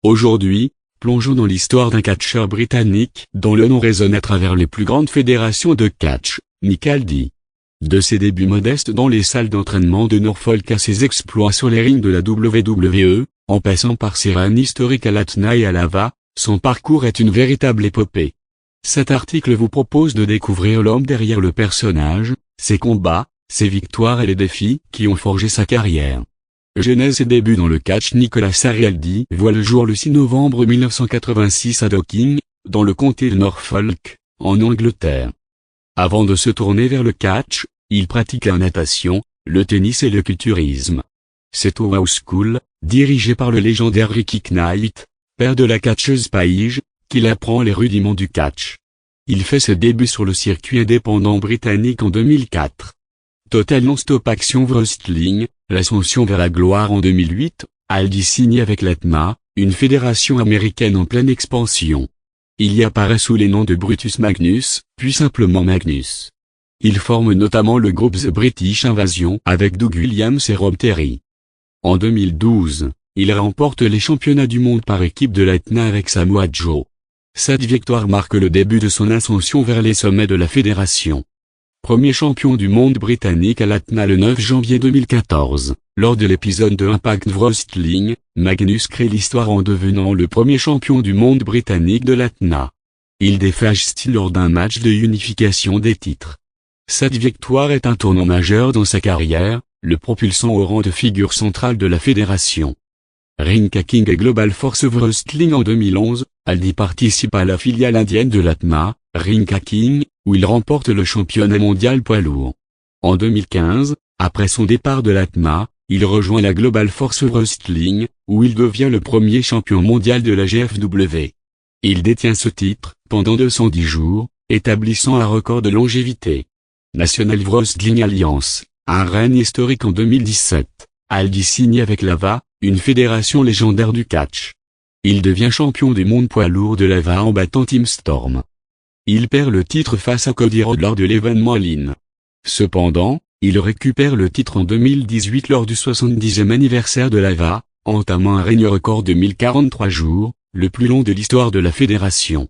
Aujourd'hui, plongeons dans l'histoire d'un catcheur britannique dont le nom résonne à travers les plus grandes fédérations de catch, Nick Aldis. De ses débuts modestes dans les salles d'entraînement de Norfolk à ses exploits sur les rings de la WWE, en passant par ses règnes historiques à l'Atna et à Lava, son parcours est une véritable épopée. Cet article vous propose de découvrir l'homme derrière le personnage, ses combats, ses victoires et les défis qui ont forgé sa carrière. Genèse et début dans le catch. Nicholas Harry Aldis voit le jour le 6 novembre 1986 à Dorking, dans le comté de Norfolk, en Angleterre. Avant de se tourner vers le catch, il pratique la natation, le tennis et le culturisme. C'est au House School, dirigé par le légendaire Ricky Knight, père de la catcheuse Paige, qu'il apprend les rudiments du catch. Il fait ses débuts sur le circuit indépendant britannique en 2004. Total Non-Stop Action Wrestling, l'ascension vers la gloire en 2008, Aldis signe avec l'ATMA, une fédération américaine en pleine expansion. Il y apparaît sous les noms de Brutus Magnus, puis simplement Magnus. Il forme notamment le groupe The British Invasion avec Doug Williams et Rob Terry. En 2012, il remporte les championnats du monde par équipe de l'ATMA avec Samoa Joe. Cette victoire marque le début de son ascension vers les sommets de la fédération. Premier champion du monde britannique à l'ATMA le 9 janvier 2014, lors de l'épisode de Impact Wrestling, Magnus crée l'histoire en devenant le premier champion du monde britannique de l'ATMA. Il défie Steel lors d'un match de unification des titres. Cette victoire est un tournant majeur dans sa carrière, le propulsant au rang de figure centrale de la fédération. Ring Kicking et Global Force Wrestling. En 2011, Aldis participe à la filiale indienne de l'ATMA, Ring Kicking, où il remporte le championnat mondial poids lourd. En 2015, après son départ de l'ATMA, il rejoint la Global Force Wrestling, où il devient le premier champion mondial de la GFW. Il détient ce titre pendant 210 jours, établissant un record de longévité. National Wrestling Alliance, un règne historique en 2017. Aldis signe avec Lava, une fédération légendaire du catch. Il devient champion du monde poids lourd de Lava en battant Tim Storm. Il perd le titre face à Cody Rhodes lors de l'événement Lean. Cependant, il récupère le titre en 2018 lors du 70e anniversaire de Lava, entamant un règne record de 1043 jours, le plus long de l'histoire de la fédération.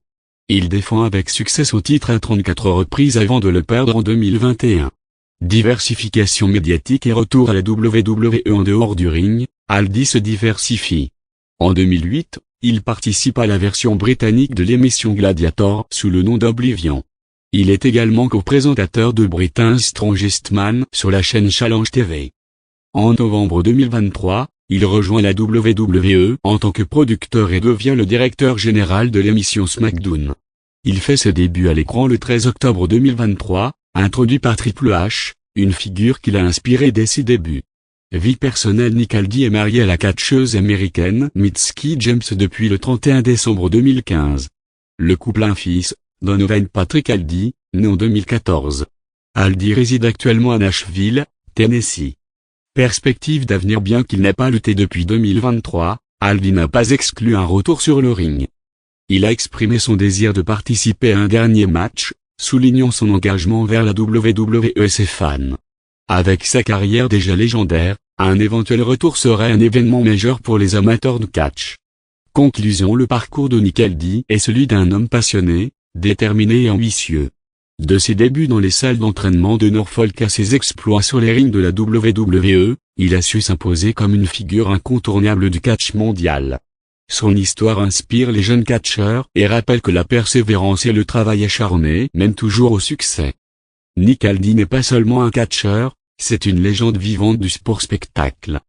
Il défend avec succès son titre à 34 reprises avant de le perdre en 2021. Diversification médiatique et retour à la WWE en dehors du ring, Aldis se diversifie. En 2008, il participe à la version britannique de l'émission Gladiator sous le nom d'Oblivion. Il est également co-présentateur de Britain's Strongest Man sur la chaîne Challenge TV. En novembre 2023, il rejoint la WWE en tant que producteur et devient le directeur général de l'émission SmackDown. Il fait ses débuts à l'écran le 13 octobre 2023, introduit par Triple H, une figure qu'il a inspirée dès ses débuts. Vie personnelle. Nick Aldis est marié à la catcheuse américaine Mitski James depuis le 31 décembre 2015. Le couple a un fils, Donovan Patrick Aldis, né en 2014. Aldis réside actuellement à Nashville, Tennessee. Perspective d'avenir. Bien qu'il n'ait pas lutté depuis 2023, Aldis n'a pas exclu un retour sur le ring. Il a exprimé son désir de participer à un dernier match, soulignant son engagement envers la WWE et ses fans. Avec sa carrière déjà légendaire, un éventuel retour serait un événement majeur pour les amateurs de catch. Conclusion. Le parcours de Nick Aldis est celui d'un homme passionné, déterminé et ambitieux. De ses débuts dans les salles d'entraînement de Norfolk à ses exploits sur les rings de la WWE, il a su s'imposer comme une figure incontournable du catch mondial. Son histoire inspire les jeunes catcheurs et rappelle que la persévérance et le travail acharné mènent toujours au succès. Nick Aldis n'est pas seulement un catcheur, c'est une légende vivante du sport spectacle.